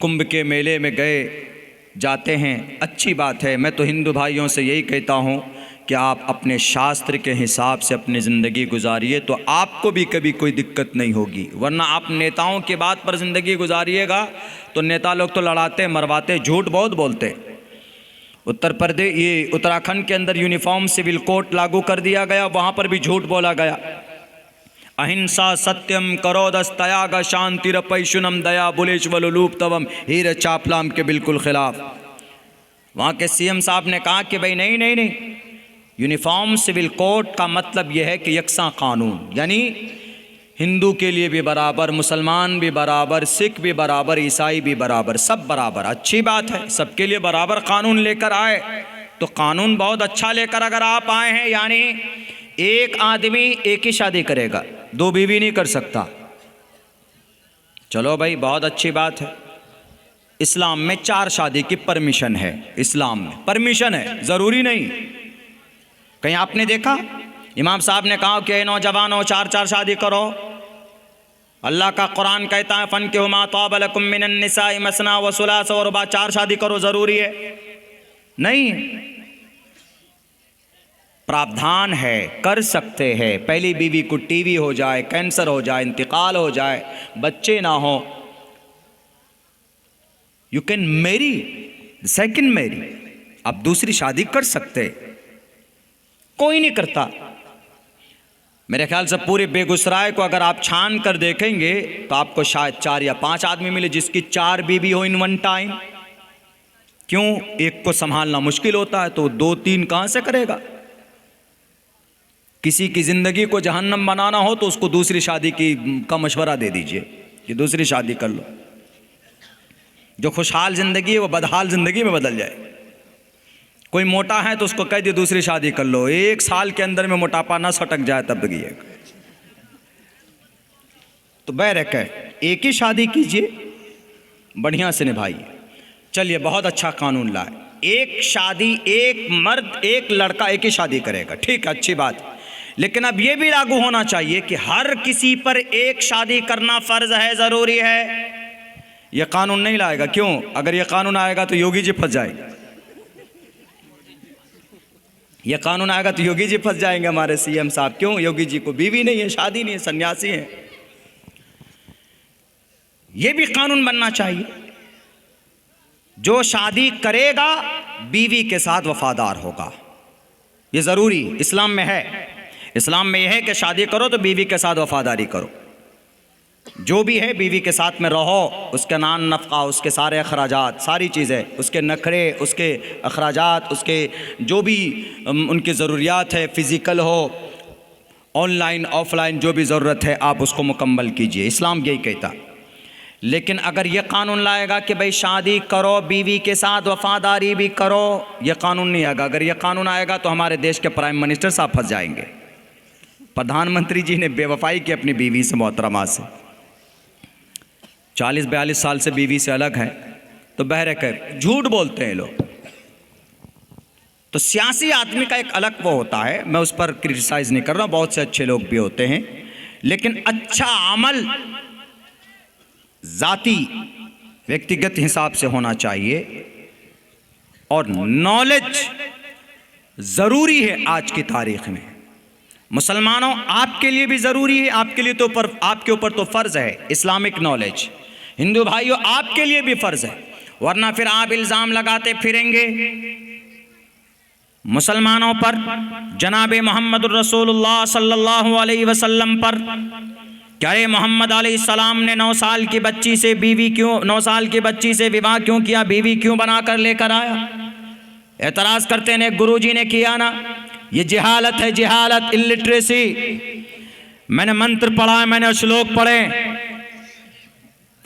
कुंभ के मेले में गए जाते हैं, अच्छी बात है। मैं तो हिंदू भाइयों से यही कहता हूँ कि आप अपने शास्त्र के हिसाब से अपनी ज़िंदगी गुजारिए तो आपको भी कभी कोई दिक्कत नहीं होगी, वरना आप नेताओं की बात पर ज़िंदगी गुजारिएगा तो नेता लोग तो लड़ाते मरवाते, झूठ बहुत बोलते। उत्तर प्रदेश ये उत्तराखंड के अंदर यूनिफॉर्म सिविल कोड लागू कर दिया गया, वहाँ पर भी झूठ बोला गया। अहिंसा सत्यम करोदस्तयाग शांतिरपैशुनम दया बुलेश्वलुलूप तवम हीर चापलाम के बिल्कुल खिलाफ। वहाँ के सीएम साहब ने कहा कि भाई नहीं नहीं नहीं, यूनिफॉर्म सिविल कोड का मतलब यह है कि यकसा कानून, यानी हिंदू के लिए भी बराबर, मुसलमान भी बराबर, सिख भी बराबर, ईसाई भी बराबर, सब बराबर। अच्छी बात है, सबके लिए बराबर कानून लेकर आए तो कानून बहुत अच्छा लेकर अगर आप आए हैं, यानी एक आदमी एक ही शादी करेगा, दो बीवी नहीं कर सकता। चलो भाई बहुत अच्छी बात है। इस्लाम में 4 शादी की परमिशन है, इस्लाम में परमिशन है, ज़रूरी नहीं। कहीं आपने देखा इमाम साहब ने कहा कि नौजवानों 4 शादी करो? अल्लाह का कुरान कहता है फनकिहुमा तौब लकुम मिनन निसाइ मसना व सुलास व रुबा, 4 शादी करो, ज़रूरी है? नहीं, प्रावधान है, कर सकते हैं। पहली बीवी को टीवी हो जाए, कैंसर हो जाए, इंतकाल हो जाए, बच्चे ना हो, you can marry second marry, आप दूसरी शादी कर सकते। कोई नहीं करता। मेरे ख्याल से पूरे बेगूसराय को अगर आप छान कर देखेंगे तो आपको शायद 4 या 5 आदमी मिले जिसकी 4 बीवी हो इन वन टाइम। क्यों? एक को संभालना मुश्किल होता है तो 2-3 कहां से करेगा? किसी की ज़िंदगी को जहन्नम बनाना हो तो उसको दूसरी शादी का मशवरा दे दीजिए कि दूसरी शादी कर लो। जो खुशहाल ज़िंदगी है वो बदहाल ज़िंदगी में बदल जाए। कोई मोटा है तो उसको कह दिए दूसरी शादी कर लो, 1 साल के अंदर में मोटापा ना सटक जाए तब तक ये। तो बैरक है, एक ही शादी कीजिए, बढ़िया से निभाइए। चलिए बहुत अच्छा कानून लाए, एक शादी, एक मर्द एक लड़का एक ही शादी करेगा, ठीक है, अच्छी बात। लेकिन अब ये भी लागू होना चाहिए कि हर किसी पर एक शादी करना फ़र्ज है, ज़रूरी है। यह कानून नहीं लाएगा। क्यों? अगर यह कानून आएगा तो योगी जी फंस जाएंगे। यह कानून आएगा तो योगी जी फंस जाएंगे, हमारे सीएम साहब। क्यों? योगी जी को बीवी नहीं है, शादी नहीं है, सन्यासी है। यह भी कानून बनना चाहिए, जो शादी करेगा बीवी के साथ वफादार होगा। यह ज़रूरी इस्लाम में है। इस्लाम में यह है कि शादी करो तो बीवी के साथ वफादारी करो। जो भी है बीवी के साथ में रहो, उसका नान नफ़क़ा, उसके सारे अखराजात, सारी चीज़ें, उसके नखरे, उसके अखराजात, उसके जो भी उनकी ज़रूरियात है, फ़िज़िकल हो, ऑनलाइन ऑफ़लाइन, जो भी ज़रूरत है आप उसको मुकम्मल कीजिए। इस्लाम यही कहता। लेकिन अगर ये कानून लाएगा कि भाई शादी करो, बीवी के साथ वफादारी भी करो, यह कानून नहीं आएगा। अगर यह कानून आएगा तो हमारे देश के प्राइम मिनिस्टर साहब फंस जाएंगे। प्रधानमंत्री जी ने बेवफाई की अपनी बीवी से, मोहतरमा से, 40-42 साल से बीवी से अलग है, तो बहरक है, झूठ बोलते हैं लोग। तो सियासी आदमी का एक अलग वो होता है, मैं उस पर क्रिटिसाइज़ नहीं कर रहा, बहुत से अच्छे लोग भी होते हैं, लेकिन अच्छा अमल ज़ाती व्यक्तिगत हिसाब से होना चाहिए। और नॉलेज ज़रूरी है आज की तारीख़ में। मुसलमानों, आपके लिए भी ज़रूरी है, आपके लिए तो आपके ऊपर तो फ़र्ज़ है इस्लामिक नॉलेज। हिंदू भाइयों, आपके लिए भी फ़र्ज़ है, वरना फिर आप इल्ज़ाम लगाते फिरेंगे मुसलमानों पर, जनाब मोहम्मद रसूलुल्लाह सल्लल्लाहु अलैहि वसल्लम पर। क्या ये मोहम्मद अलैहिस्सलाम ने 9 साल की बच्ची से बीवी क्यों, 9 साल की बच्ची से विवाह क्यों किया, बीवी क्यों बनाकर लेकर आया? एतराज़ करते हैं गुरुजी ने किया ना। ये जिहालत है, जिहालत, इलिटरेसी। मैंने मंत्र पढ़ा है, मैंने श्लोक पढ़े,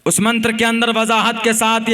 उस मंत्र के अंदर वजाहत के साथ